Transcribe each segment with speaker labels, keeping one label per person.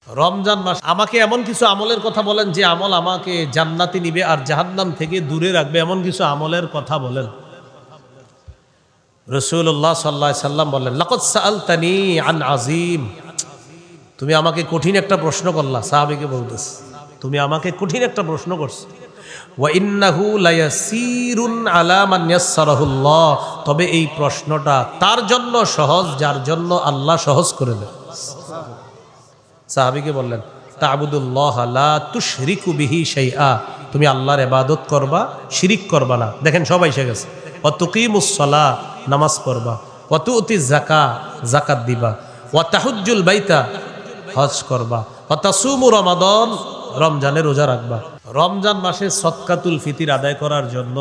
Speaker 1: রমজান মাস আমাকে এমন কিছু আমলের কথা বলেন যে আমল আমাকে জান্নাতে নিবে আর জাহান্নাম থেকে দূরে রাখবে, এমন কিছু আমলের কথা বলেন। রাসূলুল্লাহ সাল্লাল্লাহু আলাইহি সাল্লাম বললেন, লাকাদ সাআলতানি আন আযীম, তুমি আমাকে কঠিন একটা প্রশ্ন করলা। সাহাবীকে বলতেছে, তুমি আমাকে কঠিন একটা প্রশ্ন করছো। ওয়া ইন্নাহু লায়াসীরুন আলা মান ইয়াসসারাহুল্লাহ, তবে এই প্রশ্নটা তার জন্য সহজ যার জন্য আল্লাহ সহজ করে দেন। সাহাবীকে বললেন, তা'বুদুল্লাহ লা তুশরিকু বিহি শাইআ, তুমি আল্লাহর ইবাদত করবা, শিরিক করবা না। দেখেন সবাই এসে গেছে। ওয়া তুকিমুস সালাহ, নামাজ পড়বা। ওয়া তুতিজ যাকাত, যাকাত দিবা। ওয়া তাহুজ্জুল বাইতা, হজ করবা। ওয়া তাসুমু রমাদান, রমজানের রোজা রাখবা। রমজান মাসে সদকাতুল ফিতর আদায় করার জন্য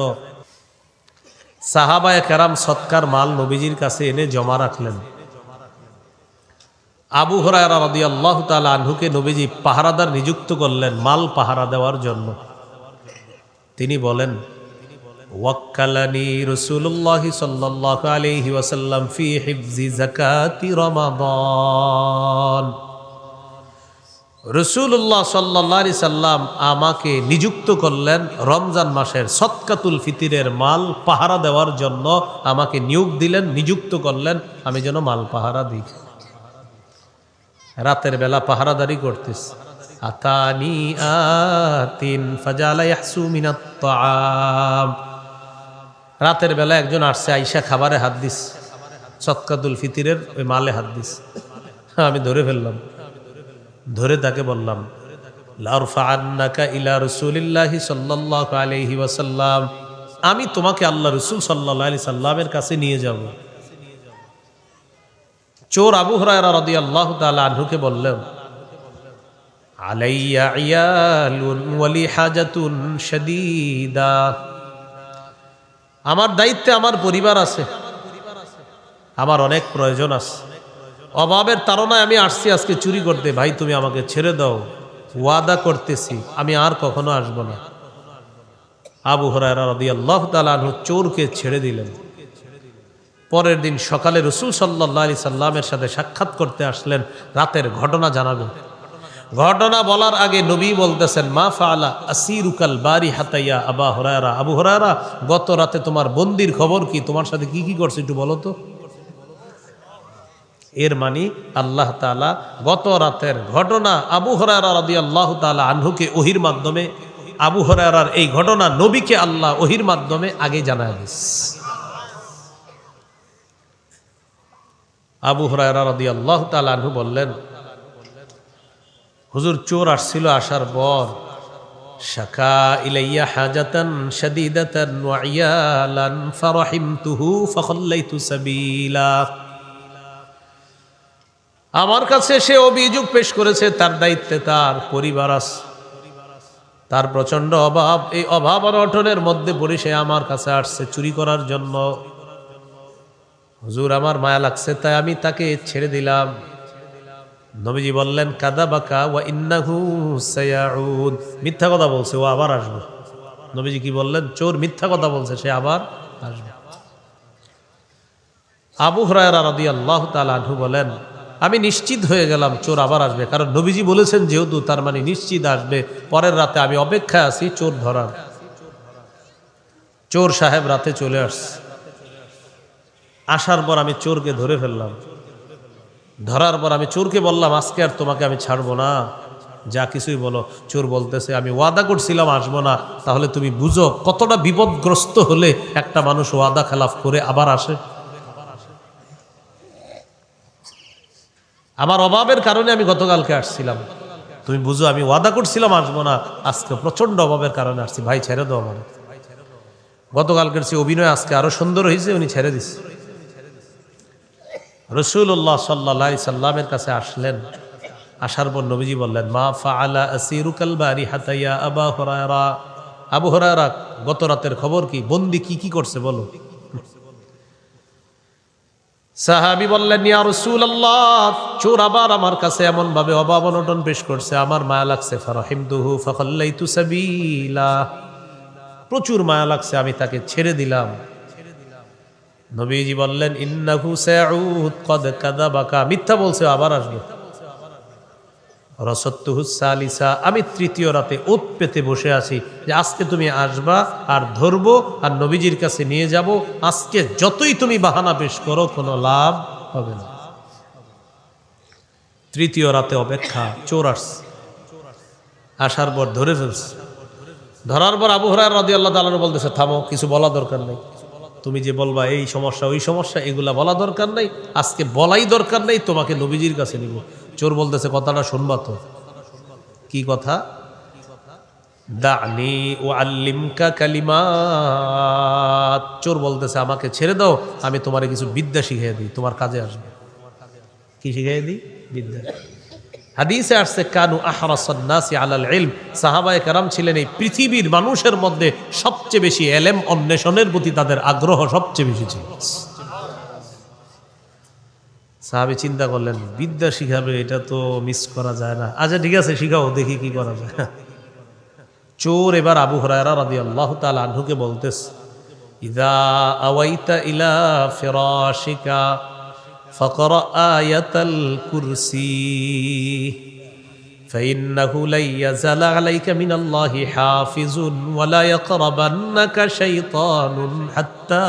Speaker 1: সাহাবায়ে কেরাম সদকার মাল নবীজির কাছে এনে জমা রাখলেন। আবু হুরায়রা রাদিয়াল্লাহু তাআলা আনহুকে নবীজি পাহারাদার নিযুক্ত করলেন মাল পাহারা দেওয়ার জন্য। তিনি বলেন, ওয়াক্কালানি রাসূলুল্লাহ সাল্লাল্লাহু আলাইহি ওয়াসাল্লাম ফি হিফজি যাকাতি রমাদান, রাসূলুল্লাহ সাল্লাল্লাহু আলাইহি সাল্লাম আমাকে নিযুক্ত করলেন রমজান মাসের সদকাতুল ফিতরের মাল পাহারা দেওয়ার জন্য। আমাকে নিয়োগ দিলেন, নিযুক্ত করলেন আমি যেন মাল পাহারা দিই। রাতের বেলা পাহারাদারি করতেছ। আতানি আতিন ফাজালা ইয়াহসু মিনাত তাআম, রাতের বেলা একজন আসছে, আইসা খাবারে হাত দিস, সদকাতুল ফিতরের ওই মালে হাত দিস। আমি ধরে ফেললাম, ধরে তাকে বললাম, লারফাআন্নাকা ইলা রাসূলিল্লাহি সাল্লাল্লাহু আলাইহি ওয়াসাল্লাম, আমি তোমাকে আল্লাহ রাসূল সাল্লাল্লাহু আলাইহি সাল্লামের কাছে নিয়ে যাব। চোর আবু হুরায়রা রাদিয়াল্লাহু তাআলা আনহুকে বললেন, আলাইয়া ইয়ালুন ওয়ালি হাজাতুন শাদীদা, আমার দায়িত্বে আমার পরিবার আছে, আমার অনেক প্রয়োজন আছে, অভাবের তাড়নায় আমি আসছি আজকে চুরি করতে। ভাই তুমি আমাকে ছেড়ে দাও, ওয়াদা করতেছি আমি আর কখনো আসবো না। আবু হুরায়রা রাদিয়াল্লাহু তাআলা আনহু চোরকে ছেড়ে দিলেন। পরের দিন সকালে রাসূল সাল্লাল্লাহু আলাইহি সাল্লামের সাথে সাক্ষাৎ করতে আসলেন, রাতের ঘটনা জানাবেন। ঘটনা বলার আগে নবী বলতেছেন, মা ফাআলা আসিরুকাল বারিহাতা ইয়া আবা হুরায়রা, আবু হুরায়রা গত রাতে তোমার বন্দির খবর কি, তোমার সাথে কি কি করছে একটু বলো তো। এর মানে আল্লাহ তাআলা গত রাতের ঘটনা আবু হুরায়রা রাদিয়াল্লাহু তাআলা আনহুকে ওহীর মাধ্যমে, আবু হুরায়রার এই ঘটনা নবীকে আল্লাহ ওহীর মাধ্যমে আগে জানায় দিয়েছে। আবু হুরায়রা রাদিয়াল্লাহু তাআলা আনহু বললেন, হুজুর চোর আসছিল, আসার পর শাকা ইলাইয়া হাজাতান শাদীদাতান ওয়া ইয়ালান ফারাহিমতুহু ফাখাল্লাইতু সাবিলা, আমার কাছে সে অভিযোগ পেশ করেছে তার দায়িত্বে তার পরিবার আছে, তার প্রচন্ড অভাব, এই অভাব আর অনটনের মধ্যে পড়ে সে আমার কাছে আসছে চুরি করার জন্য। হুজুর আমার মায়া লাগছে তাই আমি তাকে ছেড়ে দিলাম। নবীজি বললেন, কাযাবাকা ওয়া ইন্নাহু সায়াউদ, মিথ্যা কথা বলছে, ও আবার আসবে। নবীজি কি বললেন? চোর মিথ্যা কথা বলছে, সে আবার আসবে। আবু হুরায়রা রাদিয়াল্লাহু তাআলা আনহু বলেন, আমি নিশ্চিত হয়ে গেলাম চোর আবার আসবে, কারণ নবীজি বলেছেন যেহেতু, তার মানে নিশ্চিত আসবে। পরের রাতে আমি অপেক্ষায় আছি চোর ধরার। চোর সাহেব রাতে চলে আসছে। আসার পর আমি চোরকে ধরে ফেললাম। ধরার পর আমি চোরকে বললাম, আজকে আর তোমাকে আমি ছাড়বো না, যা কিছুই বলো। চোর বলতেছে, আমি ওয়াদা করছিলাম আসবো না। তাহলে তুমি বুঝো কতটা বিপদগ্রস্ত হলে একটা মানুষ ওয়াদা খেলাফ করে আবার আসে। আমার অভাবের কারণে আমি গতকালকে আসছিলাম, তুমি বুঝো আমি ওয়াদা করছিলাম আসবো না, আজকে প্রচন্ড অভাবের কারণে আসছি, ভাই ছেড়ে দাও আমার। গতকালকের সে অভিনয় আজকে আরো সুন্দর হয়েছে, উনি ছেড়ে দিচ্ছে। রাসূলুল্লাহ সাল্লাল্লাহু আলাইহি সাল্লামের কাছে আসলেন। আসার পর নবীজি বললেন, মা ফাআলা আসিরুকাল বারিহাতা ইয়া আবা হুরায়রা, আবু হুরায়রা গত রাতের খবর কি, বন্দি কি কি করছে বলো। সাহাবী বললেন, ইয়া রাসূলুল্লাহ, চোর আবার আমার কাছে এমন ভাবে অভাব অনটন পেশ করছে, আমার মায়া লাগছে। ফারাহিমতুহু ফাখাল্লাইতু সাবিলা, প্রচুর মায়া লাগছে, আমি তাকে ছেড়ে দিলাম। নবীজি বললেন, ইন্নাহু সাউদ কদ কাযাবাকা, মিথ্যা বলছে, আবার আসবে। রসত্তুহুস সালিসা, আমি তৃতীয় রাতে ওত পেতে বসে আছি যে আজকে তুমি আসবা আর ধরবো আর নবীজির কাছে নিয়ে যাব। আজকে যতই তুমি বাহানা পেশ করো কোনো লাভ হবে না। তৃতীয় রাতে অপেক্ষা, চোর আসছে, আসার পর ধরে ফেলছে। ধরার পর আবু হুরায়রা রাদিয়াল্লাহু তাআলা বলতেছে, থামো, কিছু বলা দরকার নেই, তুমি যে বলবা এই সমস্যা ওই সমস্যা এগুলা বলা দরকার নেই, আজকে বলাই দরকার নেই, তোমাকে নবীজির কাছে নিব। চোর বলতেছে, কথাটা শুনবা তো? কি কথা? দানি উআল্লিমকা কালিমাত। চোর বলতেছে, আমাকে ছেড়ে দাও, আমি তোমারে কিছু বিদ্যা শিখিয়ে দিই, তোমার কাজে আসবে। কি শিখিয়ে দিই? বিদ্যা। হাদিসে আসছে, কানু আহরাসান নাসি আলাল ইলম, সাহাবায়ে কেরাম ছিলেন এই পৃথিবীর মানুষের মধ্যে সবচেয়ে বেশি ইলম অন্বেষণের প্রতি তাদের আগ্রহ সবচেয়ে বেশি ছিল। সাহাবী চিন্তা করলেন, বিদ্যা শিখাবে, এটা তো মিস করা যায় না। আচ্ছা ঠিক আছে, শিখাও, দেখি কি করা যায়। চোর এবার আবু হুরায়রা রাদিয়াল্লাহু তাআলা আনহুকে বলতেছে, ইযা আওয়াইতা ইলা ফিরাশিকা ফাকরা আয়াতাল কুরসি ফাইন্নাহু লা ইয়াজালা আলাইকা মিনাল্লাহি হাফিজুন ওয়া লা ইয়াকরাবান্নাকা শাইতানুন হাত্তা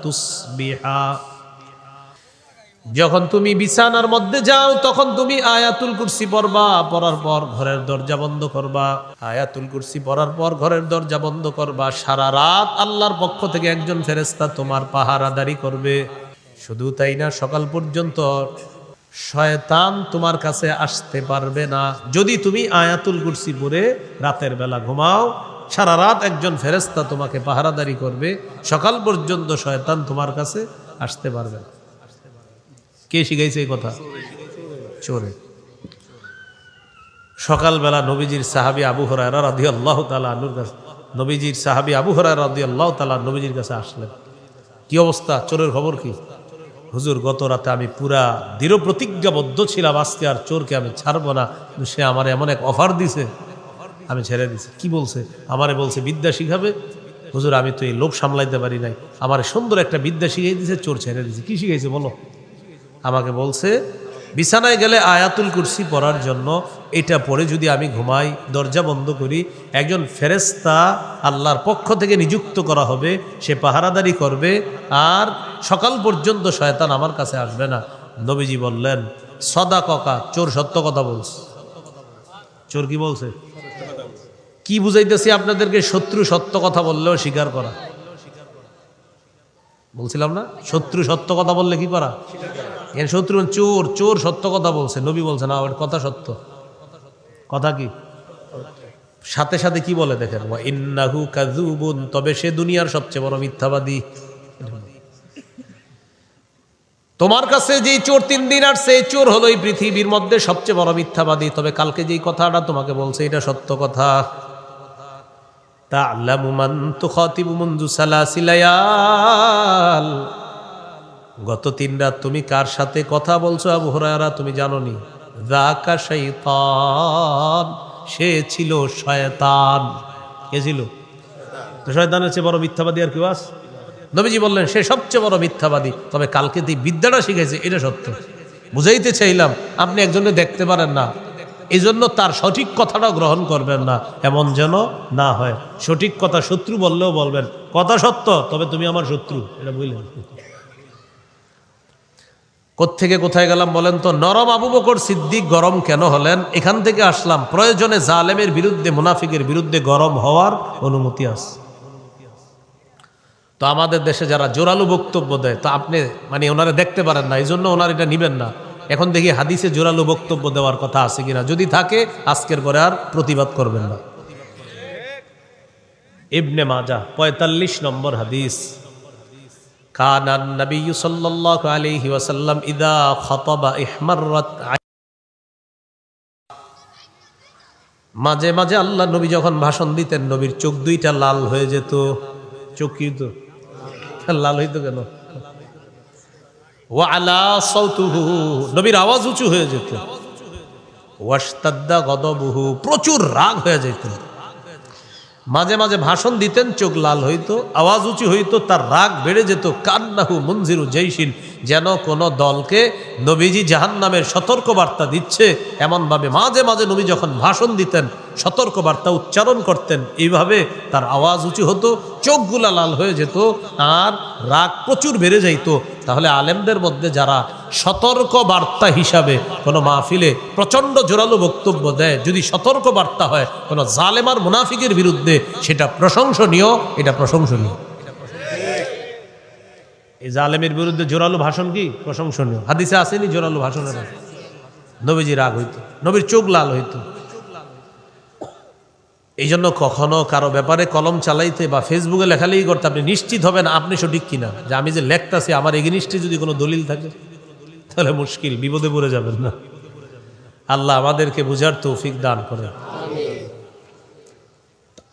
Speaker 1: তুসবিহা। যখন তুমি বিছানার মধ্যে যাও তখন তুমি আয়াতুল কুরসি পড়বা, পড়ার পর ঘরের দরজা বন্ধ করবা। আয়াতুল কুরসি পড়ার পর ঘরের দরজা বন্ধ করবা। সারা রাত আল্লাহর পক্ষ থেকে একজন ফেরেশতা তোমার পাহারাদারি করবে। শুধু তাই না, সকাল পর্যন্ত শয়তান তোমার কাছে আসতে পারবে না। যদি তুমি আয়াতুল কুরসি পড়ে রাতের বেলা ঘুমাও, সারা রাত একজন ফেরেশতা তোমাকে পাহারাদারি করবে, সকাল পর্যন্ত শয়তান তোমার কাছে আসতে পারবে না। কে শিখাইছে এই কথা? চোরে। সকালবেলা নবীজির সাহাবী আবু হুরায়রা রাদিয়াল্লাহু তাআলা আনহুর কাছে, নবীজির সাহাবী আবু হুরায়রা রাদিয়াল্লাহু তাআলা নবীজির কাছে আসলেন। কি অবস্থা? চোরের খবর কি? হুজুর, গত রাতে আমি পুরা দৃঢ় প্রতিজ্ঞাবদ্ধ ছিলাম আজকে আর চোরকে আমি ছাড়বো না, কিন্তু সে আমার এমন এক অফার দিছে, আমি ছেড়ে দিছি। কি বলছে? আমারে বলছে বিদ্যা শিখাবে। হুজুর, আমি তো এই লোভ সামলাইতে পারি নাই, আমার সুন্দর একটা বিদ্যা শিখিয়ে দিছে, চোর ছেড়ে দিছে। কি শিখাইছে বলো? আমাকে বলছে বিছানায় গেলে আয়াতুল কুরসি পড়ার জন্য, এটা পড়ে যদি আমি ঘুমাই, দরজা বন্ধ করি, একজন ফেরেশতা আল্লাহর পক্ষ থেকে নিযুক্ত করা হবে, সে পাহারাদারি করবে, আর সকাল পর্যন্ত শয়তান আমার কাছে আসবে না। নবীজি বললেন, সদাকা, চোর সত্য কথা বলছে। চোর কি বলছে? কি বুঝাইতেছি আপনাদেরকে? শত্রু সত্য কথা বললেও স্বীকার করা। বলছিলাম না, শত্রু সত্য কথা বললে কি করা? এর শত্রু চোর, চোর সত্য কথা বলছে, নবী বলছে না ওর কথা সত্য। কথা কি? সাথে সাথে কি বলে দেখেন, ওয়া ইন্নাহু কাযুবুন, তবে সে দুনিয়ার সবচেয়ে বড় মিথ্যাবাদী। তোমার কাছে যেই চোর 3 দিন আসছে, এই চোর হলো এই পৃথিবীর মধ্যে সবচেয়ে বড় মিথ্যাবাদী। তবে কালকে যেই কথাটা তোমাকে বলছে এটা সত্য কথা। তা'লামু মান তুখাতিবু মুনযু সালাসিলায়াল, গত 3 রাত তুমি কার সাথে কথা বলছো আবু হুরায়রা তুমি জানোনি? যাকা শাইতান, সে ছিল শয়তান। কে ছিল? তো শয়তানের চেয়ে বড় মিথ্যাবাদী আর কেউ আছে? নবীজি বললেন সে সবচেয়ে বড় মিথ্যাবাদী, তবে কালকে যে বিদ্যাটা শিখেছে এটা সত্য। বুঝাইতে চাইলাম, আপনি একজনকে দেখতে পারেন না, এই জন্য তার সঠিক কথাটাও গ্রহণ করবেন না, এমন যেন না হয়। সঠিক কথা শত্রু বললেও বলবেন কথা সত্য, তবে তুমি আমার শত্রু, এটা বুঝলেন? কোত্থেকে কোথায় গেলাম বলেন তো? নরম আবু বকর সিদ্দিক গরম কেন হলেন? এখান থেকে আসলাম। প্রয়োজনে জালেমের বিরুদ্ধে, মুনাফিকের বিরুদ্ধে গরম হওয়ার অনুমতি আছে। তো আমাদের দেশে যারা জোরালো বক্তব্য দেয়, তো আপনি মানে ওনারা দেখতে পারেন না, এই জন্য ওনার এটা নিবেন না। এখন দেখি হাদিসে জোরালো বক্তব্য দেওয়ার কথা আছে কিনা, যদি থাকে আজকের পরে আর প্রতিবাদ করবেন না। ইবনে মাজাহ 45 নম্বর হাদিস, কানান নবী সাল্লাল্লাহু আলাইহি ওয়াসাল্লাম ইযা খাতাবা ইহমাররাত, মাঝে মাঝে আল্লাহ নবী যখন ভাষণ দিতেন নবীর চোখ দুইটা লাল হয়ে যেত। চোখ কি হতো? লাল হইতো কেন? ওয়া আলা সাউতুহু, নবীর আওয়াজ উঁচু হয়ে যেত। ওয়াশতাদ্দা গদবুহু, প্রচুর রাগ হয়ে যেত। মাঝে মাঝে ভাষণ দিতেন, চোখ লাল হইতো, আওয়াজ উঁচু হইতো, তার রাগ বেড়ে যেত। কান্নাহু মুনজিরু জাইশিন, যেন কোনো দলকে নবীজি জাহান্নামের সতর্ক বার্তা দিচ্ছে এমনভাবে মাঝে মাঝে নবী যখন ভাষণ দিতেন সতর্ক বার্তা উচ্চারণ করতেন, এইভাবে তার আওয়াজ উঁচু হতো, চোখগুলা লাল হয়ে যেত আর রাগ প্রচুর বেড়ে যাইত। তাহলে আলেমদের মধ্যে যারা সতর্ক বার্তা হিসাবে কোনো মাহফিলে প্রচণ্ড জোরালো বক্তব্য দেয়, যদি সতর্ক বার্তা হয় কোনো জালেমার মুনাফিকের বিরুদ্ধে, সেটা প্রশংসনীয়, এটা প্রশংসনীয়। এই জালেমের বিরুদ্ধে জোরালো ভাষণ কি প্রশংসনীয়? হাদিসে আসেনি জোরালো ভাষণের? নবীজি রাগ হইতো, নবীর চোখ লাল হইতো। এই জন্য কখনো কারো ব্যাপারে কলম চালাইতে বা ফেসবুকে লেখালেখি করতে আপনি নিশ্চিত হবেন আপনি সঠিক কিনা, যে আমি যে লেখতাছি আমার এগেনিস্টে যদি কোনো দলিল থাকে তাহলে মুশকিল, বিপদে পড়ে যাবেন না। আল্লাহ আমাদেরকে বুঝার তৌফিক দান করে।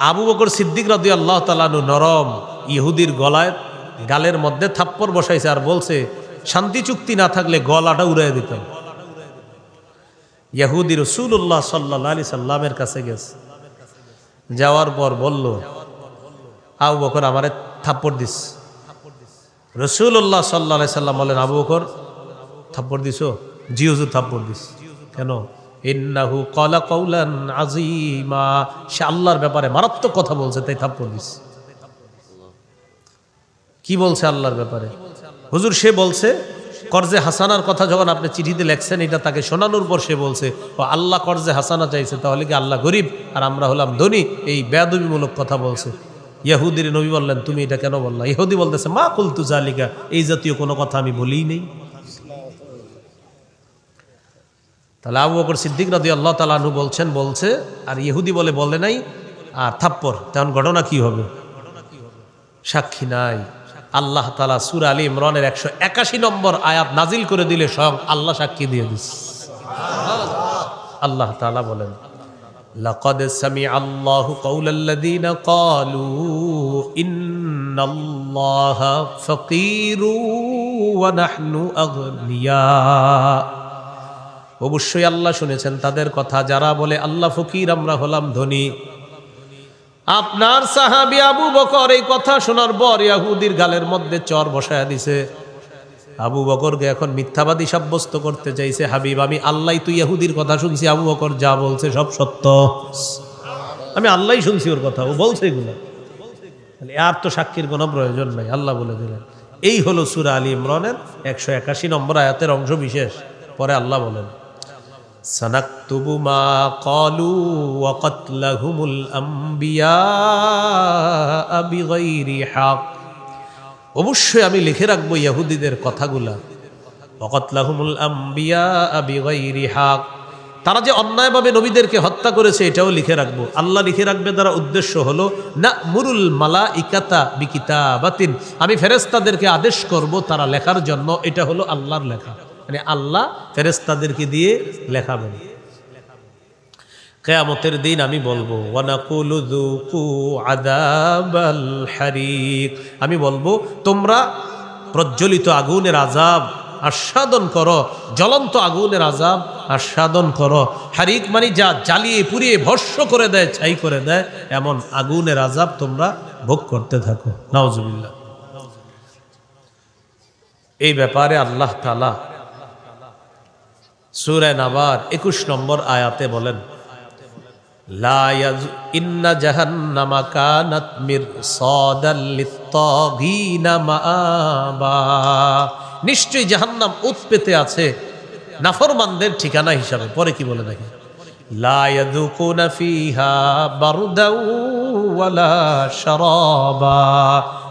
Speaker 1: আবু বকর সিদ্দিক রাদিয়াল্লাহু তাআলা আনহু নরম ইহুদির গলায় গালের মধ্যে থাপ্পড় বসাইছে আর বলছে শান্তি চুক্তি না থাকলে গলাটা উড়াই দিতাম। ইহুদি রাসূলুল্লাহ সাল্লাল্লাহু আলাইহি সাল্লামের কাছে গেছে, যাওয়ার পর বলল আবু বকর আমারে থাপ্পড় দিস। রাসূলুল্লাহ সাল্লাল্লাহু আলাইহি সাল্লাম বলেন আবু বকর থাপ্পড় দিছো? জি হুজুর থাপ্পড় দিস। কেন? ইন্নাহু ক্বালা কাওলান আযীমা, সে আল্লাহর ব্যাপারে মারাত্মক কথা বলছে তাই থাপ্পড় দিস। কি বলছে আল্লাহর ব্যাপারে? হুজুর সে বলছে কর্জে হাসানার কথা যখন আপনি চিঠিতে লেখছেন এটা তাকে শোনানোর পর সে বলছে ও আল্লাহ কর্জে হাসানা চাইছে, তাহলে কি আল্লাহ গরিব আর আমরা হলাম ধনী? এই বেয়াদবিমূলক কথা বলছে। ইহুদির নবী বললেন তুমি এটা কেন বললা? ইহুদি বলতেছে মা কুলতু জালিকা, এই জাতীয় কোনো কথা আমি বলিই নেই। তাহলে আবু বকর সিদ্দিক রাদিয়াল্লাহু তাআলা আনহু বলছে আর ইহুদি বলে নাই আর থাপ্পড়, তখন ঘটনা কি হবে? সাক্ষী নাই। আল্লাহ তাআলা সূরা আলী ইমরানের 181 নম্বর আয়াত নাজিল করে দিলে সব আল্লাহ সাক্ষী দিয়ে দিস। আল্লাহ তাআলা বলেন লাকাদ সামিআল্লাহু কাওলাল্লাযীনা ক্বালু ইন্নাল্লাহা ফাকীরু ওয়া নাহনু আগনিয়া। অবশ্যই আল্লাহ শুনেছেন তাদের কথা যারা বলে আল্লাহ ফকির আমরা হলাম ধনী। আপনার সাহাবী আবু বকর এই কথা শোনার পর ইহুদির গালের মধ্যে চর বসায়া দিছে। আবু বকরকে এখন মিথ্যাবাদী সাব্যস্ত করতে চাইছে। হাবিব আমি আল্লাহ তুই ইহুদির কথা শুনছি, আবু বকর যা বলছে সব সত্য, আমি আল্লাহই শুনছি ওর কথা, ও বলছে এগুলো, আর তো সাক্ষীর কোনো প্রয়োজন নাই। আল্লাহ বলে দিলেন। এই হলো সূরা আলী ইমরানের 181 নম্বর আয়াতের অংশ বিশেষ। পরে আল্লাহ বলেন সানাকতুবু মা ক্বালু ওয়া কাতলাহুমুল আমবিয়া বিগাইরি হক, অবশ্যই আমি লিখে রাখবো ইহুদিদের কথাগুলা। ওয়া কাতলাহুমুল আমবিয়া বিগাইরি হক, তারা যে অন্যায়ভাবে নবীদেরকে হত্যা করেছে এটাও লিখে রাখবো। আল্লাহ লিখে রাখবে তারা, উদ্দেশ্য হলো না'মুরুল মালাইকাতা বিকিতাবাতিন, আমি ফেরেশতাদেরকে আদেশ করব তারা লেখার জন্য। এটা হলো আল্লাহর লেখা, মানে আল্লাহ ফেরেশতাদেরকে দিয়ে লেখাবেন। কিয়ামতের দিন আমি বলবো ওয়ানাকুলু যুকু আযাবাল হারিক, আমি বলবো তোমরা প্রজ্বলিত আগুনের আযাব আস্বাদন করো, জ্বলন্ত আগুনের আযাব আস্বাদন করো। হারিক মানে যা জ্বালিয়ে পুড়িয়ে ভস্ম করে দেয়, ছাই করে দেয়, এমন আগুনের আযাব তোমরা ভোগ করতে থাকো। নাউজুবিল্লাহ। এই ব্যাপারে আল্লাহ তাআলা সূরা নাবার 21 নম্বর আয়াতে বলেন লা ইন্না জাহান্নামা কানাত মিরসাদাল লিত্তাগিনা মাআবা, নিশ্চয়ই জাহান্নাম উৎপেতে আছে নাফরমানদের ঠিকানা হিসাবে। পরে কি বলে দেখেন লা ইয়াযুকুনা ফিহা বারদাও ওয়ালা শারাবা,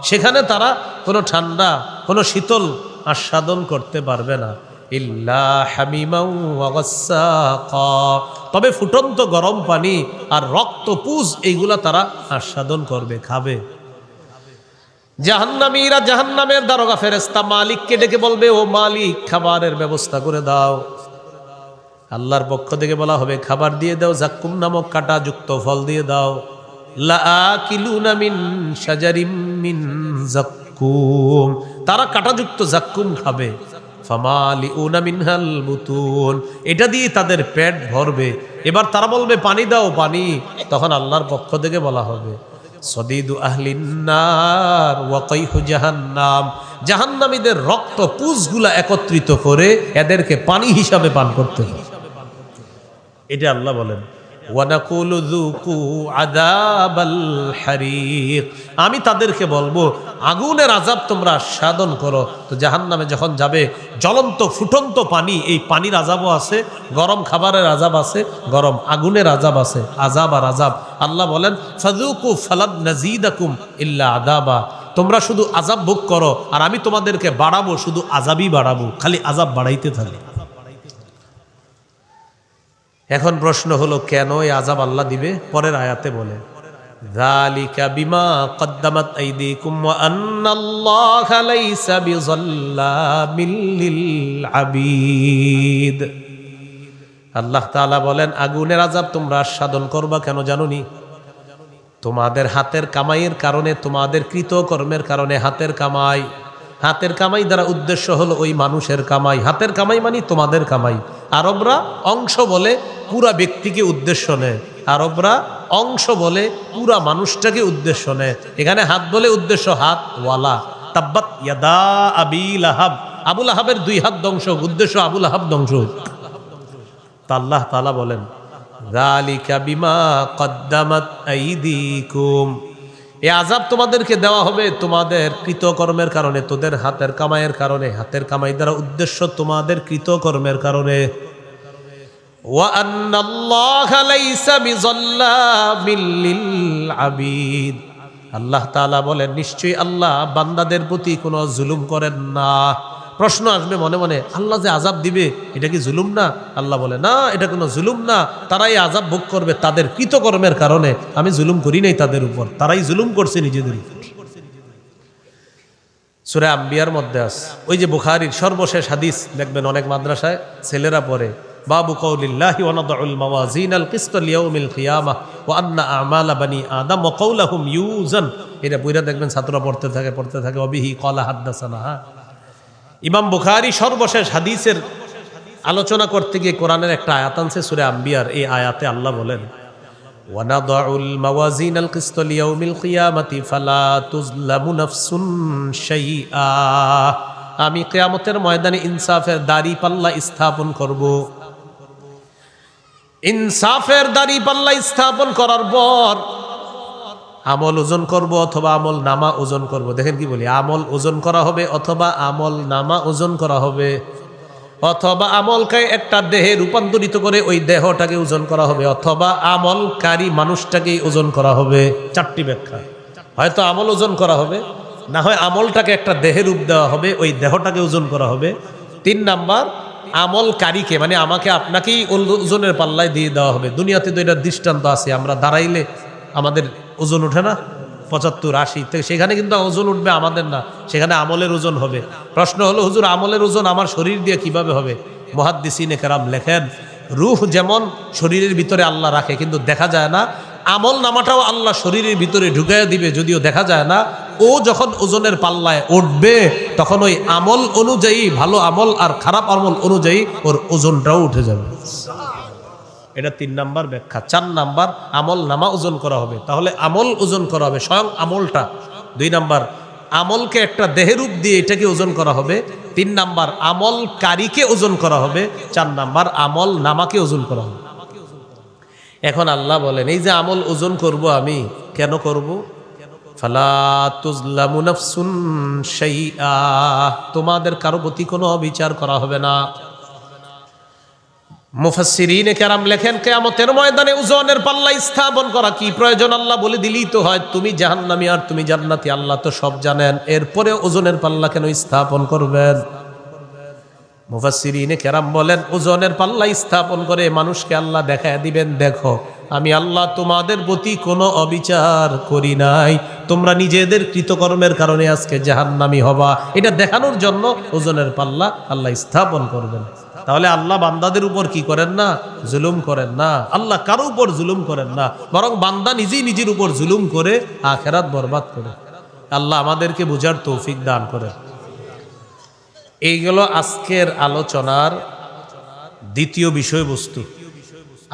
Speaker 1: সেখানে তারা কোনো ঠান্ডা কোনো শীতল আস্বাদন করতে পারবে না। ইল্লা হামিমা ওয়া গাসসাকা, তবে ফুটন্ত গরম পানি আর রক্তপুজ এইগুলা তারা আস্বাদন করবে, খাবে। জাহান্নামীরা জাহান্নামের দারোগা ফেরেশতা মালিককে ডেকে বলবে ও মালিক খাবারের ব্যবস্থা করে দাও। আল্লাহর পক্ষ থেকে বলা হবে খাবার দিয়ে দাও, জাক্কুম নামক কাঁটাযুক্ত ফল দিয়ে দাও। লাআকিলুনা মিন শাজারিম মিন জাক্কুম, তারা কাঁটাযুক্ত জাক্কুম খাবে। ফামালিউনা মিনহাল বুতুন, এটা দিয়ে তাদের পেট ভরবে। এবার তারা বলবে পানি দাও পানি, তখন আল্লাহর পক্ষ থেকে বলা হবে সদিদু আহলিন নার ওয়া কাইহু জাহান্নাম, জাহান্নামীদের রক্ত পুঁজগুলা একত্রিত করে এদেরকে পানি হিসাবে পান করতে হবে। এটা আল্লাহ বলেন। ওয়ানাকুলু যুকু আযাবাল হারিক, আমি তাদেরকে বলবো আগুনের আযাব তোমরা আস্বাদন করো। তো জাহান্নামে যখন যাবে জ্বলন্ত ফুটন্ত পানি, এই পানির আযাবও আছে, গরম খাবারের আযাব আছে, গরম আগুনের আযাব আছে, আযাব আর আযাব। আল্লাহ বলেন ফাযুকু ফালান নাযীদাকুম ইল্লা আযাবা, তোমরা শুধু আযাব ভোগ করো আর আমি তোমাদেরকে বাড়াবো, শুধু আযাবই বাড়াবো, খালি আযাব বাড়াইতে থাকি। এখন প্রশ্ন হলো কেন এই আযাব আল্লাহ দিবে? পরের আয়াতে বলে যালিকা বিমা কদ্দামাত আইদিকুম ওয়া আন্নাল্লাহা লাইসা বিযাল্লামিল লিল আবিদ। আল্লাহ তাআলা বলেন আগুনের আযাব তোমরা আস্বাদন করবা কেন জানোনি? তোমাদের হাতের কামাইয়ের কারণে, তোমাদের কৃতকর্মের কারণে। হাতের কামাই, হাতের কামাই দ্বারা উদ্দেশ্য হলো ওই মানুষের কামাই। হাতের কামাই মানে তোমাদের কামাই। আরবরা অংশ বলে পুরা ব্যক্তিকে উদ্দেশ্য নেয়, আরবরা অংশ বলে পুরা মানুষটাকে উদ্দেশ্য নেয়। এখানে হাত বলে উদ্দেশ্য হাত ওয়ালা। তাব্বাত ইয়াদা আবি লাহাব, আবু লাহাবের 2 হাত ধ্বংস, উদ্দেশ্য আবু লাহাব ধ্বংস। তা আল্লাহ তাআলা বলেন যালিকা বিমা কদ্দামাত আইদিকুম, এই আযাব তোমাদেরকে দেওয়া হবে তোমাদের কৃতকর্মের কারণে, তোদের হাতের কামাইয়ের কারণে। হাতের কামাই দ্বারা উদ্দেশ্য তোমাদের কৃতকর্মের কারণে। ওয়া আন্নাল্লাহা লাইসা বিযাল্লামিল লিল আবিদ, আল্লাহ তাআলা বলেন নিশ্চয়ই আল্লাহ বান্দাদের প্রতি কোনো জুলুম করেন না। প্রশ্ন আসবে মনে মনে, আল্লাহ যে আযাব দিবে এটা কি জুলুম না? আল্লাহ বলে না, এটা কোনো জুলুম না। তারাই আযাব ভোগ করবে তাদের কৃতকর্মের কারণে, আমি জুলুম করি নাই তাদের উপর, তারাই জুলুম করছে নিজেদের উপর। সূরা আম্বিয়ার মধ্যে আছে, ওই যে বুখারীর সর্বশেষ হাদিস দেখবেন অনেক মাদ্রাসায় ছেলেরা পড়ে, বাবু কওলিল্লাহি ওয়া নাদউল মাওয়াজিনাল কিসত লিয়াউমিল কিয়ামাহ ওয়া আন্না আমালা বানি আদম ওয়া কওলাহুম ইউজান। এটা পড়া দেখবেন ছাত্ররা পড়তে থাকে অবিহি ক্বালা হাদাসানা। ইমাম বুখারী সর্বশেষ হাদিসের আলোচনা করতে গিয়ে কোরআনের একটা আয়াত আনছে সূরা আম্বিয়ার। এই আয়াতে আল্লাহ বলেন ওয়া নাদউল মাওয়াজিনাল কিসত লিয়াউমিল কিয়ামাতি ফালা তুজলামু নাফসুন শাইআ, আমি কিয়ামতের ময়দানে ইনসাফের দাড়ি পাল্লা স্থাপন করব। ইনসাফের দাড়ি পাল্লা স্থাপন করার পর আমল ওজন করব অথবা আমল নামা ওজন করব। দেখেন কি বলি, আমল ওজন করা হবে অথবা আমল নামা ওজন করা হবে, অথবা আমলকে একটা দেহে রূপান্তরিত করে ওই দেহটাকে ওজন করা হবে, অথবা আমলকারী মানুষটাকে ওজন করা হবে। 4টি ব্যাখ্যা, হয়তো আমল ওজন করা হবে, না হয় আমলটাকে একটা দেহে রূপ দেওয়া হবে, ওই দেহটাকে ওজন করা হবে। 3 নাম্বার আমলকারীকে মানে আমাকে আপনাকেই ওজনের পাল্লায় দিয়ে দেওয়া হবে। দুনিয়াতে তো এটার দৃষ্টান্ত আছে, আমরা দাঁড়াইলে আমাদের ওজন ওঠে না 75 80, তো সেখানে কিন্তু ওজন উঠবে আমাদের না, সেখানে আমলের ওজন হবে। প্রশ্ন হলো হুজুর আমলের ওজন আমার শরীর দিয়ে কিভাবে হবে? মুহাদ্দিসিনে কেরাম লেখেন রূহ যেমন শরীরের ভিতরে আল্লাহ রাখে কিন্তু দেখা যায় না, আমল নামাটাও আল্লাহ শরীরের ভিতরে ঢুকাইয়া দিবে যদিও দেখা যায় না। ও যখন ওজনের পাল্লায় উঠবে তখন ওই আমল অনুযায়ী, ভালো আমল আর খারাপ আমল অনুযায়ী ওর ওজনটাও উঠে যাবে। এটা 3 নাম্বার ব্যাখ্যা। 4 নাম্বার আমল নামা ওজন করা হবে, তাহলে আমল ওজন করা হবে স্বয়ং আমলটা। 2 নাম্বার আমলকে একটা দেহরূপ দিয়ে এটাকে ওজন করা হবে। 3 নাম্বার আমলকারীকে ওজন করা হবে। 4 নাম্বার আমল নামাকে ওজন করা হবে। এখন আল্লাহ বলেন এই যে আমল ওজন করব আমি, কেন করব? ফালা তুজলামু নাফসুন শাইআ, তোমাদের কারো প্রতি কোনো বিচার করা হবে না। মুফাসসিরিনে কেরাম লেখেন কিয়ামতের ময়দানে ওজনের পাল্লা স্থাপন করা কি প্রয়োজন? আল্লাহ বলে দিলেই তো হয় তুমি জাহান্নামী আর তুমি জান্নাতি, আল্লাহ তো সব জানেন, এরপরে ওজনের পাল্লা কেন স্থাপন করবেন? মুফাসসিরিনে কেরাম বলেন ওজনের পাল্লা স্থাপন করে মানুষকে আল্লাহ দেখায় দিবেন, দেখো আমি আল্লাহ তোমাদের প্রতি কোনো অবিচার করি নাই, তোমরা নিজেদের কৃতকর্মের কারণে আজকে জাহান্নামী হবা। এটা দেখানোর জন্য ওজনের পাল্লা আল্লাহ স্থাপন করবেন। তাহলে আল্লাহ বান্দাদের উপর কি করেন না? জুলুম করেন না। আল্লাহ কারো উপর জুলুম করেন না, বরং বান্দা নিজেই নিজের উপর জুলুম করে আখিরাত বরবাদ করে। আল্লাহ আমাদেরকে বুঝার তৌফিক দান করেন। এইগুলো আজকের আলোচনার দ্বিতীয় বিষয়বস্তু।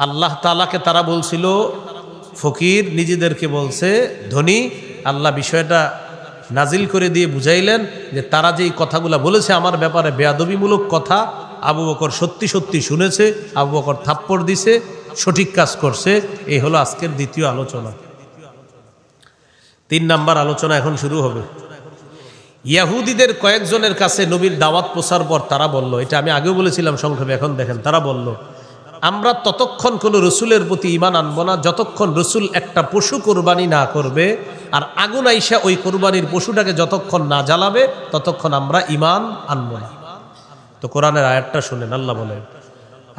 Speaker 1: আল্লাহ তাআলাকে তারা বলছিল ফকির নিজেদেরকে বলছে ধনী। আল্লাহ বিষয়টা নাজিল করে দিয়ে বুঝাইলেন যে তারা যেই কথাগুলো বলেছে আমার ব্যাপারে বেয়াদবিমূলক কথা, আবু বকর সত্যি সত্যি শুনেছে, আবু বকর থাপ্পড় দিছে, সঠিক কাজ করছে। এই হলো আজকের দ্বিতীয় আলোচনা। 3 নাম্বার আলোচনা এখন শুরু হবে। ইয়াহুদিদের কয়েকজনের কাছে নবীর দাওয়াত পৌঁছার পর তারা বলল, এটা আমি আগেও বলেছিলাম সংক্ষেপে, এখন দেখেন তারা বলল, আমরা ততক্ষণ কোনো রসুলের প্রতি ঈমান আনবো না যতক্ষণ রসুল একটা পশু কোরবানি না করবে, আর আগুন আইসা ওই কোরবানির পশুটাকে যতক্ষণ না জ্বালাবে ততক্ষণ আমরা ঈমান আনবো না। তো কোরআনের আয়াতটা শুনেন, আল্লাহ বলেন,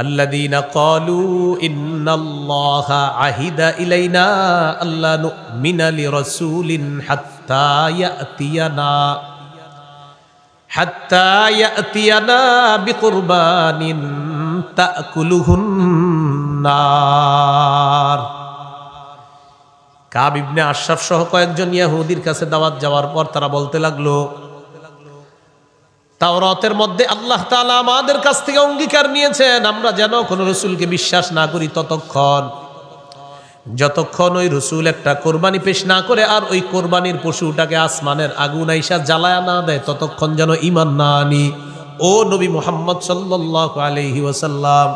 Speaker 1: আল্লাযীনা ক্বালু ইন্নাল্লাহা আহিদা ইলাইনা আল্লা নু'মিনা লিরাসূলিন হাত্তা ইয়াতিয়ানা বিকুরবানিন তাকুলুহুন নার। কাব ইবনে আশরাফ সহ কয়েকজন ইহুদির কাছে দাওয়াত যাওয়ার পর তারা বলতে লাগলো, তাওরাতের মধ্যে আল্লাহ তাআলা আমাদের কাছ থেকে অঙ্গীকার নিয়েছেন আমরা যেন কোনো রসুলকে বিশ্বাস না করি যতক্ষণ ওই রসুল একটা কোরবানি পেশ না করে আর ওই কোরবানির পশুটাকে আসমানের আগুন আইসা জ্বালায়া না দেয় ততক্ষণ যেন ঈমান না আনি। ও নবী মুহাম্মদ সাল্লাল্লাহু আলাইহি ওয়াসাল্লাম,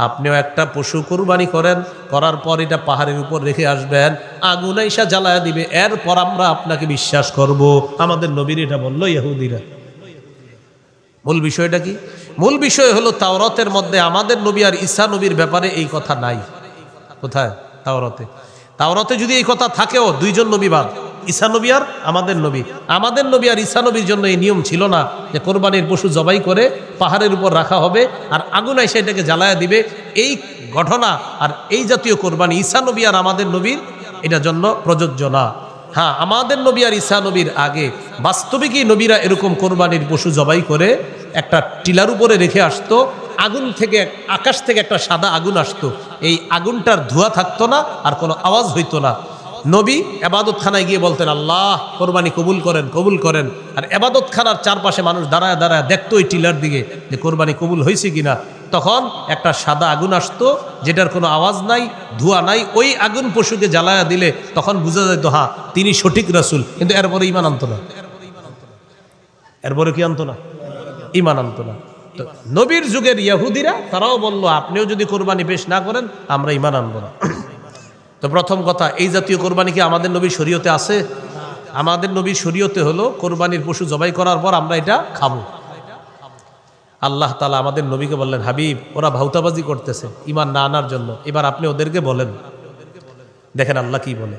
Speaker 1: আপনিও একটা পশু কোরবানি করেন, করার পর এটা পাহাড়ের উপর রেখে আসবেন, আগুন আইসা জ্বালায়া দিবে, এরপর আমরা আপনাকে বিশ্বাস করব। আমাদের নবীর এটা বলল ইহুদিরা। মূল বিষয়টা কি? মূল বিষয় হলো তাওরাতের মধ্যে আমাদের নবী আর ঈসা নবীর ব্যাপারে এই কথা নাই। কোথায়? তাওরাতে যদি এই কথা থাকেও, দুইজন নবী বাদ, ঈসা নবী আর আমাদের নবী। আমাদের নবী আর ঈসা নবীর জন্য এই নিয়ম ছিল না যে কোরবানির পশু জবাই করে পাহাড়ের উপর রাখা হবে আর আগুন এসে এটাকে জ্বালায়া দিবে। এই ঘটনা আর এই জাতীয় কোরবানি ঈসা নবী আর আমাদের নবীর এটার জন্য প্রযোজ্য না। হ্যাঁ, আমাদের নবী আর ঈসা নবীর আগে বাস্তবিকই নবীরা এরকম কোরবানির পশু জবাই করে একটা টিলার উপরে রেখে আসতো, আগুন থেকে, আকাশ থেকে একটা সাদা আগুন আসতো, এই আগুনটার ধোঁয়া থাকতো না আর কোনো আওয়াজ হইতো না। নবী এবাদত খানায় গিয়ে বলতেন, আল্লাহ কোরবানি কবুল করেন, কবুল করেন। আর এবাদত খানার চারপাশে মানুষ দাঁড়ায় দাঁড়ায় দেখতো ওই টিলার দিকে যে কোরবানি কবুল হয়েছে কিনা। তখন একটা সাদা আগুন আসতো যেটার কোনো আওয়াজ নাই, ধোঁয়া নাই, ওই আগুন পশুকে জ্বালায়া দিলে তখন বোঝা যেত হ্যাঁ তিনি সঠিক রাসূল। কিন্তু এরপরে ঈমান আনতো না। এরপরে কি আনতো না? ঈমান আনতো না। তো নবীর যুগের ইহুদিরা তারাও বলল, আপনিও যদি কোরবানি পেশ না করেন আমরা ঈমান আনবো না। তো প্রথম কথা, এই জাতীয় কোরবানি কি আমাদের নবীর শরীয়তে আছে? আমাদের নবীর শরীয়তে হলো কোরবানির পশু জবাই করার পর আমরা এটা খাবো। আল্লাহ তাআলা আমাদের নবীকে বললেন, হাবিব ওরা ভাউতাবাজি করতেছে ঈমান না আনার জন্য, এবার আপনি ওদেরকে বলেন। দেখেন আল্লাহ কি বলে,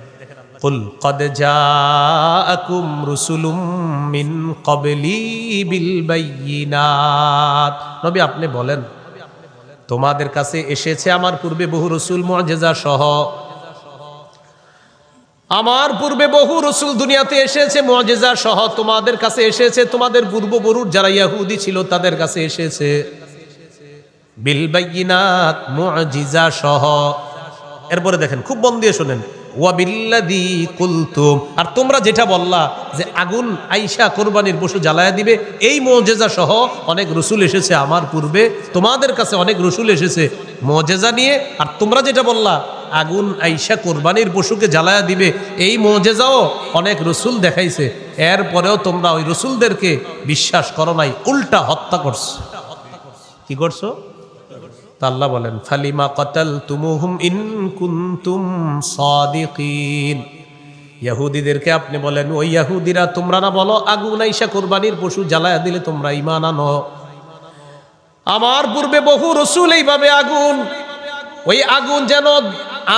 Speaker 1: কুল ক্বাদ জাআকুম রুসুলুম মিন ক্বাবলি বিল বায়িনাত। নবী আপনি বলেন, তোমাদের কাছে এসেছে আমার পূর্বে বহু রসুল মুআজিজা সহ। আমার পূর্বে বহু রসুল দুনিয়াতে এসেছে মুআজিজা সহ, তোমাদের কাছে এসেছে, তোমাদের পূর্ববর্তী যারা ইহুদি ছিল তাদের কাছে এসেছে বিল বায়িনাত, মুআজিজা সহ। এরপরে দেখেন, খুব মন দিয়ে শুনেন, ওয়া বিল্লাযী কুলতুম, আর তোমরা যেটা বললা যে আগুন আইসা কোরবানির পশু জ্বালায়া দিবে, এই মুআজিজা সহ অনেক রসুল এসেছে আমার পূর্বে, তোমাদের কাছে অনেক রসুল এসেছে মুআজিজা নিয়ে। আর তোমরা যেটা বললা আগুন আইসা কোরবানির পশুকে জ্বালায়া দিবে, এই মুআজিজাও অনেক রসুল দেখাইছে, এরপরেও তোমরা ওই রসুলদেরকে বিশ্বাস করো নাই, উল্টা হত্যা করছো। কি করছো? আল্লাহ বলেন, ফালিমা কাতালতুমুহুম ইন কুনতুম সাদিকিন। ইহুদিদেরকে আপনি বলেন, ওই ইহুদিরা তোমরা না বলো আগুন আইসা কোরবানির পশু জ্বালায়া দিলে তোমরা ঈমান আনো। আমার পূর্বে বহু রসুল এইভাবে আগুন, ওই আগুন যেন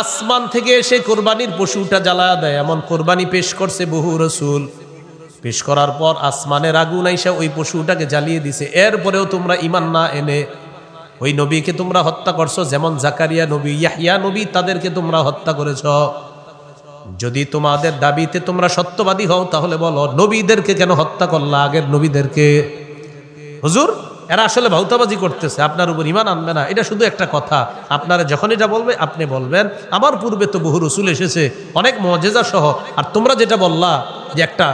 Speaker 1: আসমান থেকে এসে কোরবানির পশুটা জ্বালায়া দেয় এমন কোরবানি পেশ করছে বহু রসুল। পেশ করার পর আসমানের আগুন আইসা ওই পশুটাকে জ্বালিয়ে দিছে, এরপরেও তোমরা ঈমান না এনে ওই নবীকে তোমরা হত্যা করছো। যেমন জাকারিয়া নবী, ইয়াহইয়া নবী, তাদেরকে তোমরা হত্যা করেছ। যদি তোমাদের দাবিতে তোমরা সত্যবাদী হও তাহলে বলো নবীদেরকে কেন হত্যা করলা, আগের নবীদেরকে? হুজুর এরা আসলে ভাউতাবাজি করতেছে, আপনার উপর ঈমান আনবে না, এটা শুধু একটা কথা। আপনারা যখন এটা বলবে আপনি বলবেন আমার পূর্বে তো বহু রসুল এসেছে অনেক মুআজিজা সহ, আর তোমরা যেটা বললা যে একটা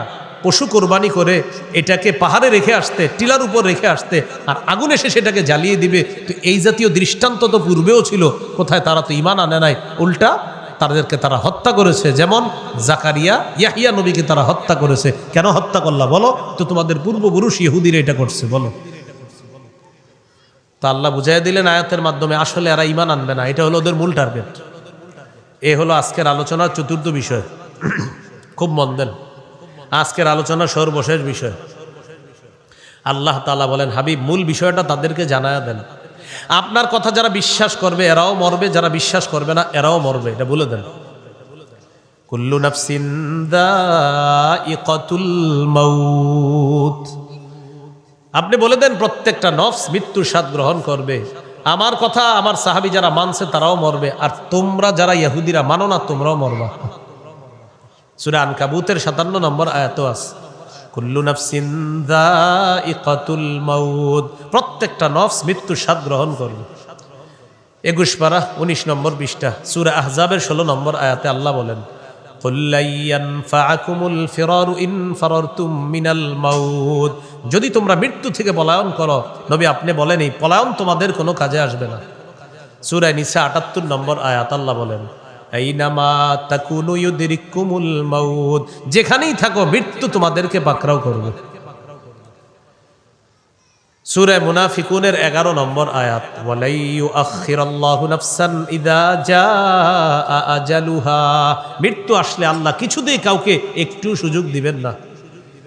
Speaker 1: পশু কোরবানি করে এটাকে পাহাড়ে রেখে আসতে, টিলার উপর রেখে আসতে, আর আগুন এসে সেটাকে জ্বালিয়ে দিবে, তো এই জাতীয় দৃষ্টান্ত তো পূর্বেও ছিল, কোথায়? তারা তো ঈমান আনে নাই, উল্টা তাদেরকে তারা হত্যা করেছে, যেমন জাকারিয়া ইয়াহিয়া নবীকে তারা হত্যা করেছে। কেন হত্যা করলা বলো তো? তোমাদের পূর্বপুরুষ ইহুদিরা এটা করছে বলো। তা আল্লাহ বুঝাই দিলেন আয়াতের মাধ্যমে আসলে এরা ঈমান আনবে না, এটা হলো ওদের মূল টার্গেট। এ হলো আজকের আলোচনার চতুর্থ বিষয়। খুব মন দেন, আজকের আলোচনার সর্বশেষ বিষয়। আল্লাহ তাআলা বলেন, হাবিব মূল বিষয়টা তাদেরকে জানায়া দেন। আপনার কথা যারা বিশ্বাস করবে এরাও মরবে, যারা বিশ্বাস করবে না এরাও মরবে, এটা বলে দেন। কুল্লু নাফসিন যায়িকাতুল মাউত। আপনি বলে দেন প্রত্যেকটা নফস মৃত্যুর স্বাদ গ্রহণ করবে। আমার কথা আমার সাহাবী যারা মানছে তারাও মরবে, আর তোমরা যারা ইহুদিরা মানো না তোমরাও মরবা। সূরা আনকাবুতের 57 নম্বর আয়াত আছে, কুল্লু নাফসিন যায়িকাতুল মাউত, প্রত্যেকটা নফস মৃত্যুর স্বাদ গ্রহণ করবে। 21 পারা 19 নম্বর পৃষ্ঠা সূরা আহজাবের 16 নম্বর আয়াতে আল্লাহ বলেন, কুল লা ইয়ানফাআকুমুল ফিরারু ইন ফারারতুম মিনাল মাউত। যদি তোমরা মৃত্যু থেকে পলায়ন করো, নবী আপনি বলেন এই পলায়ন তোমাদের কোনো কাজে আসবে না। সূরা নিসা 78 নম্বর আয়াত আল্লাহ বলেন, আইনামা তাকুনু ইউদরিকুমুল মাউত, যেখানেই থাকো মৃত্যু তোমাদেরকে পাকড়াও করবে। সূরা মুনাফিকুনের 11 নম্বর আয়াত, ওয়ালাই ইউআখিরাল্লাহু নাফসান ইযা জাআ আজালুহা, মৃত্যু আসলে আল্লাহ কিছুতেই কাউকে একটু সুযোগ দিবেন না।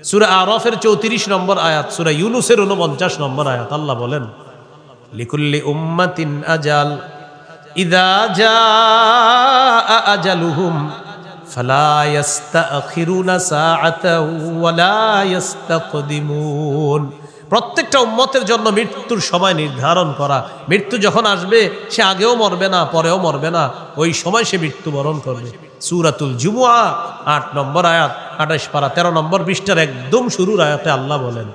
Speaker 1: সূরা আরাফের 34 নম্বর আয়াত, সূরা ইউনূসের 49 নম্বর আয়াত আল্লাহ বলেন, লিকুল্লি উম্মাতিন আজাল ইযা জাআ আজালুহুম ফালা ইস্তাখিরুনা সাআতাও ওয়ালা ইস্তাকদিমুন। প্রত্যেকটা উম্মতের জন্য মৃত্যুর সময় নির্ধারণ করা। মৃত্যু যখন আসবে সে আগেও মরবে না পরেও মরবে না, ওই সময় সে মৃত্যুবরণ করবে। সূরাতুল জুমুআ 8 নম্বর আয়াত 28 পারা 13 নম্বর পৃষ্ঠার একদম শুরুর আয়াতে আল্লাহ বলেন,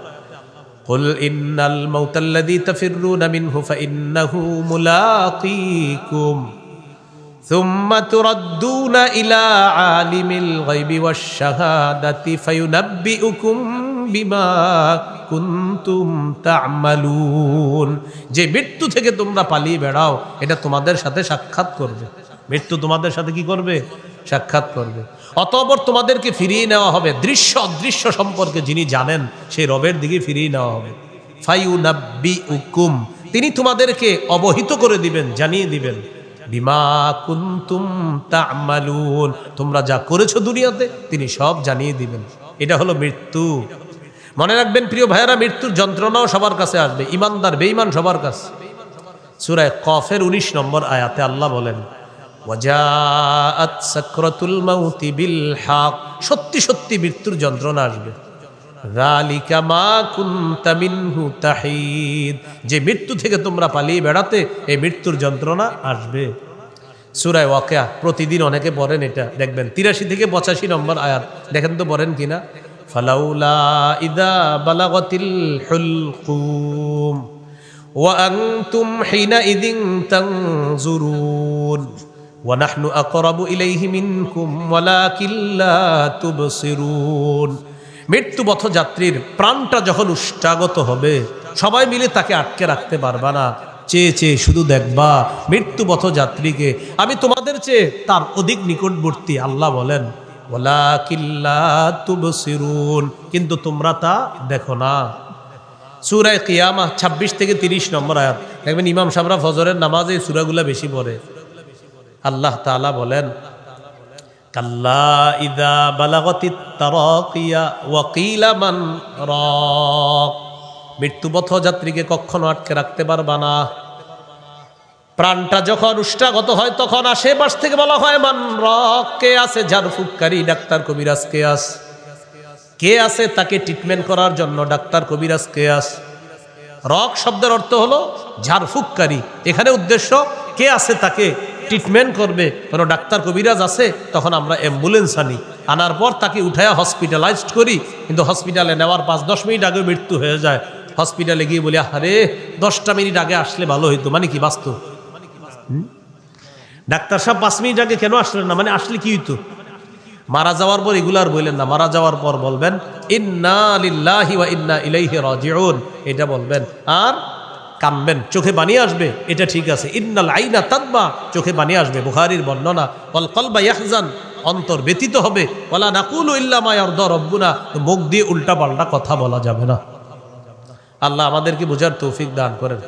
Speaker 1: কুল ইন্নাল মাউতাল্লাযী তাফিররুনা মিনহু ফাইন্নাহু মুলাকীকুম সুম্মা তুরাদ্দুনা ইলা আলিমিল গায়বি ওয়াশ শাহাদাতি ফায়ুনাব্বিউকুম বিমা কুনতুম তা'মালুন। যে মৃত্যু থেকে তোমরা পালিয়ে বেড়াও এটা তোমাদের সাথে সাক্ষাৎ করবে। মৃত্যু তোমাদের সাথে কি করবে? সাক্ষাৎ করবে। অতঃপর তোমাদেরকে ফিরিয়ে নেওয়া হবে দৃশ্য অদৃশ্য সম্পর্কে যিনি জানেন সেই রবের দিকে ফিরিয়ে নেওয়া হবে। ফায়ুনাব্বিউকুম, তিনি তোমাদেরকে অবহিত করে দিবেন, জানিয়ে দিবেন, বিমা কুনতুম তা'মালুন, তোমরা যা করেছো দুনিয়াতে তিনি সব জানিয়ে দিবেন। এটা হলো মৃত্যু। মনে রাখবেন প্রিয় ভাইয়েরা, মৃত্যুর যন্ত্রণাও সবার কাছে আসবে, ইমানদার বেঈমান সবার কাছে। সূরা কফের 19 নম্বর আয়াতে আল্লাহ বলেন, ওয়াজাআত সাকরাতুল মাউতি বিল হক, সত্যি সত্যি মৃত্যুর যন্ত্রণা আসবে। যালিকা মা কুনতা মিনহু তাহিদ, যে মৃত্যু থেকে তোমরা পালিয়ে বেড়াতে এই মৃত্যুর যন্ত্রণা আসবে। সূরা ওয়াকিয়া প্রতিদিন অনেকে পড়েন, এটা দেখবেন 83 থেকে 85 নম্বর আয়াত, দেখেন তো পড়েন কিনা। ফালাউলা ইযা বালাগাতিল হুলকুম ওয়া আনতুম হিনা ইযিন তানজুরুন ওয়া নাহনু আকরাবু ইলাইহি মিনকুম ওয়ালাকিন লা তুবসিরুন। মৃত্যুপথ যাত্রীর প্রাণটা যখন উষ্টাগত হবে সবাই মিলে তাকে আটকে রাখতে পারবা না, চেয়ে চেয়ে শুধু দেখবা মৃত্যুপথ যাত্রীকে, আমি তোমাদের চেয়ে তার অধিক নিকটবর্তী। আল্লাহ বলেন, ওয়ালাকিন লা তুবসিরুন, কিন্তু তোমরা তা দেখো না। সূরা কিয়ামা 26 থেকে 30 নম্বর আয়াত, দেখবেন ইমাম সাহেবরা ফজরের নামাজে এই সূরাগুলো বেশি পড়ে। আল্লাহ তাআলা বলেন, কাল্লা ইযা বালাগাতিত তারাকিয়া ওয়া কিলা মান রাক, মৃত্যুপথ যাত্রীকে কখনো আটকে রাখতে পারবা না। প্রাণটা যখন উষ্টাগত হয় তখন আশেপাশ থেকে বলা হয় মান রাক, কে আছে ঝাড়ফুঁককারী ডাক্তার কবিরাজ, কে আছে, কে আছে তাকে ট্রিটমেন্ট করার জন্য ডাক্তার কবিরাজ, কে আছে। রক শব্দের অর্থ হলো ঝাড়ফুঁককারী, এখানে উদ্দেশ্য কে আছে তাকে ট্রিটমেন্ট করবে। কোনো ডাক্তার কবিরাজ আছে তখন আমরা অ্যাম্বুলেন্স আনি, আনার পর তাকে উঠায়া হসপিটালাইজড করি, কিন্তু হসপিটালে নেওয়ার 5-10 মিনিট আগে মৃত্যু হয়ে যায়। হসপিটালে গিয়ে বলি, আরে 10টা মিনিট আগে আসলে ভালো হইতো, মানে কি বাস্তব? ডাক্তার সাহেব 5 মিনিট আগে কেন আসলেন না, মানে আসলে কি হইতো? মারা যাওয়ার পর এগুলার বললেন না, মারা যাওয়ার পর বলবেন ইন্না লিল্লাহি ওয়া ইন্না ইলাইহি রাজিউন, এটা বলবেন। আর কামবেন, চোখে পানি আসবে, এটা ঠিক আছে। ইন্নাল আইনা তাদমা, চোখে পানি আসবে, বুখারীর বর্ণনা। ওয়াল কলবা ইয়াহজান, অন্তর ব্যথিত হবে। ওয়ালা নাকুলু ইল্লা মা ইয়ারদা রব্বুনা, মুখ দিয়ে উল্টা পাল্টা কথা বলা যাবে না। আল্লাহ আমাদেরকে বোঝার তৌফিক দান করেন।